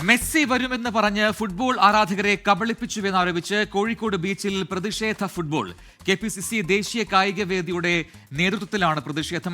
Messi വരുമെന്ന് പറഞ്ഞ് football ആരാധകരെ കബളിപ്പിച്ചുവെന്നാരോപിച്ച് കോഴിക്കോട് ബീച്ചിൽ പ്രതിഷേധ ഫുട്ബോൾ. KPCC ദേശീയ കായിക വേദിയുടെ നേതൃത്വത്തിലാണ് പ്രതിഷേധം.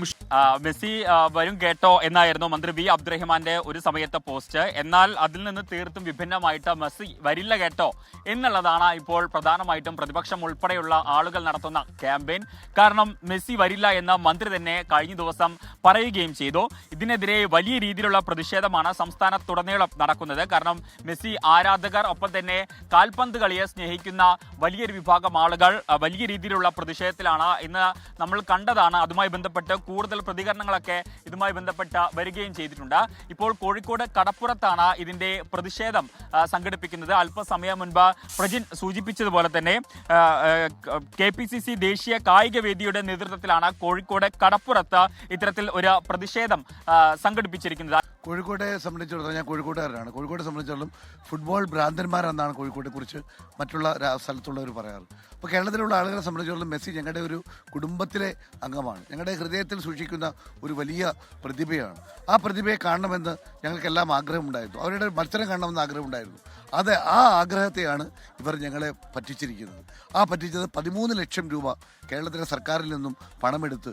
മെസ്സി വരും കേട്ടോ എന്നായിരുന്നു മന്ത്രി വി അബ്ദുറഹ്മാന്റെ ഒരു സമയത്തെ പോസ്റ്റ്. എന്നാൽ അതിൽ നിന്ന് തീർത്തും വിഭിന്നമായിട്ട് മെസ്സി വരില്ല കേട്ടോ എന്നുള്ളതാണ് ഇപ്പോൾ പ്രധാനമായിട്ടും പ്രതിപക്ഷം ഉൾപ്പെടെയുള്ള ആളുകൾ നടത്തുന്ന ക്യാമ്പയിൻ. കാരണം മെസ്സി വരില്ല എന്ന് മന്ത്രി തന്നെ കഴിഞ്ഞ ദിവസം പറയുകയും ചെയ്തു. ഇതിനെതിരെ വലിയ രീതിയിലുള്ള പ്രതിഷേധമാണ് സംസ്ഥാനത്തുടനീളം നടക്കുന്നത്. കാരണം മെസ്സി ആരാധകർ ഒപ്പം തന്നെ കാൽപന്ത് കളിയെ സ്നേഹിക്കുന്ന വലിയൊരു വിഭാഗം ആളുകൾ വലിയ രീതിയിലുള്ള പ്രതിഷേധത്തിലാണ്. ഇന്ന് നമ്മൾ കണ്ടതാണ്. അതുമായി ബന്ധപ്പെട്ട് കൂടുതൽ പ്രതികരണങ്ങളൊക്കെ ഇതുമായി ബന്ധപ്പെട്ട് വരികയും ചെയ്തിട്ടുണ്ട്. ഇപ്പോൾ കോഴിക്കോട് കടപ്പുറത്താണ് ഇതിന്റെ പ്രതിഷേധം സംഘടിപ്പിക്കുന്നത്. അല്പസമയം മുൻപ് പ്രജിൻ സൂചിപ്പിച്ചതുപോലെ തന്നെ KPCC ദേശീയ കായിക വേദിയുടെ നേതൃത്വത്തിലാണ് കോഴിക്കോട് കടപ്പുറത്ത് ഇത്തരത്തിൽ ഒരു പ്രതിഷേധം സംഘടിപ്പിച്ചിരിക്കുന്നത്. കോഴിക്കോട്ടെ സംബന്ധിച്ചിടത്തോളം ഞാൻ കോഴിക്കോട്ടുകാരനാണ്. കോഴിക്കോട്ടെ സംബന്ധിച്ചിടത്തോളം ഫുട്ബോൾ ഭ്രാന്തന്മാരെന്നാണ് കോഴിക്കോട്ടെ കുറിച്ച് മറ്റുള്ള സ്ഥലത്തുള്ളവർ പറയാറ്. അപ്പോൾ കേരളത്തിലുള്ള ആളുകളെ സംബന്ധിച്ചിടത്തോളം മെസ്സി ഞങ്ങളുടെ ഒരു കുടുംബത്തിലെ അംഗമാണ്. ഞങ്ങളുടെ ഹൃദയത്തിൽ സൂക്ഷിക്കുന്ന ഒരു വലിയ പ്രതിഭയാണ്. ആ പ്രതിഭയെ കാണണമെന്ന് ഞങ്ങൾക്കെല്ലാം ആഗ്രഹമുണ്ടായിരുന്നു. അവരുടെ മത്സരം കാണണമെന്ന് ആഗ്രഹമുണ്ടായിരുന്നു. ആ ആഗ്രഹത്തെയാണ് ഇവർ ഞങ്ങളെ പറ്റിച്ചിരിക്കുന്നത്. പറ്റിച്ചത് 13 ലക്ഷം രൂപ കേരളത്തിലെ സർക്കാരിൽ നിന്നും പണമെടുത്ത്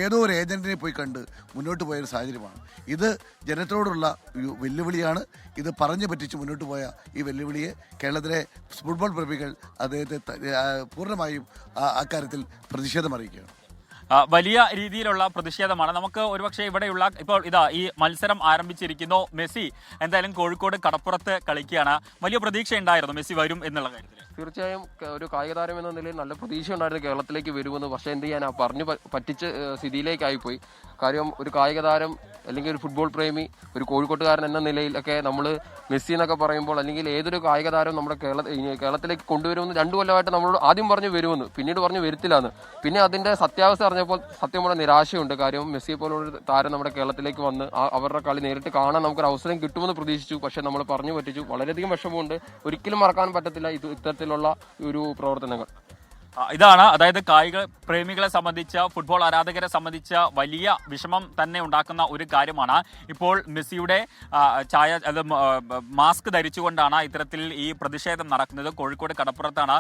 ഏതോ ഒരു ഏജന്റിനെ പോയി കണ്ട് മുന്നോട്ട് പോയൊരു സാഹചര്യമാണ്. ഇത് ജനത്തോടുള്ള ഒരു വെല്ലുവിളിയാണ്. ഇത് പറഞ്ഞു പറ്റിച്ച് മുന്നോട്ട് പോയ ഈ വെല്ലുവിളിയെ കേരളത്തിലെ ഫുട്ബോൾ പ്രേമികൾ അദ്ദേഹത്തെ പൂർണ്ണമായും അക്കാര്യത്തിൽ പ്രതിഷേധം അറിയിക്കുകയാണ്. വലിയ രീതിയിലുള്ള പ്രതിഷേധമാണ്. നമുക്ക് ഒരുപക്ഷെ ഇവിടെയുള്ള ഇപ്പോൾ ഈ മത്സരം ആരംഭിച്ചിരിക്കുന്നു. മെസ്സി എന്തായാലും കോഴിക്കോട് കടപ്പുറത്ത് കളിക്കുകയാണ്. വലിയ പ്രതീക്ഷ ഉണ്ടായിരുന്നു മെസ്സി വരും എന്നുള്ള കാര്യത്തിൽ. തീർച്ചയായും ഒരു കായിക താരം എന്ന നിലയിൽ നല്ല പ്രതീക്ഷ ഉണ്ടായിരുന്നു കേരളത്തിലേക്ക് വരുമെന്ന്. പക്ഷേ എന്ത് ചെയ്യാനാ, പറഞ്ഞു പറ്റിച്ച സ്ഥിതിയിലേക്കായിപ്പോയി. കാര്യം ഒരു കായിക താരം അല്ലെങ്കിൽ ഒരു ഫുട്ബോൾ പ്രേമി, ഒരു കോഴിക്കോട്ടുകാരൻ എന്ന നിലയിലൊക്കെ നമ്മൾ മെസ്സി എന്നൊക്കെ പറയുമ്പോൾ അല്ലെങ്കിൽ ഏതൊരു കായിക താരം നമ്മുടെ കേരളത്തിലേക്ക് കൊണ്ടുവരുമെന്ന് 2 കൊല്ലമായിട്ട് നമ്മളോട് ആദ്യം പറഞ്ഞു വരുമെന്ന്, പിന്നീട് പറഞ്ഞു വരത്തില്ലാന്ന്. പിന്നെ അതിന്റെ സത്യാവസ്ഥ അറിഞ്ഞപ്പോൾ സത്യം പറഞ്ഞ നിരാശയുണ്ട്. കാര്യം മെസ്സിയെ പോലൊരു താരം നമ്മുടെ കേരളത്തിലേക്ക് വന്ന് അവരുടെ കളി നേരിട്ട് കാണാൻ നമുക്കൊരു അവസരം കിട്ടുമെന്ന് പ്രതീക്ഷിച്ചു. പക്ഷെ നമ്മൾ പറഞ്ഞു പറ്റിച്ചു. വളരെയധികം വിഷമമുണ്ട്. ഒരിക്കലും മറക്കാൻ പറ്റത്തില്ല ഇത്തരത്തിലുള്ള ഒരു പ്രവർത്തനങ്ങൾ. ഇതാണ്, അതായത് കായിക പ്രേമികളെ സംബന്ധിച്ച്, ഫുട്ബോൾ ആരാധകരെ സംബന്ധിച്ച് വലിയ വിഷമം തന്നെ ഉണ്ടാക്കുന്ന ഒരു കാര്യമാണ്. ഇപ്പോൾ മെസ്സിയുടെ മാസ്ക് ധരിച്ചുകൊണ്ടാണ് ഇത്തരത്തിൽ ഈ പ്രതിഷേധം നടക്കുന്നത്. കോഴിക്കോട് കടപ്പുറത്താണ്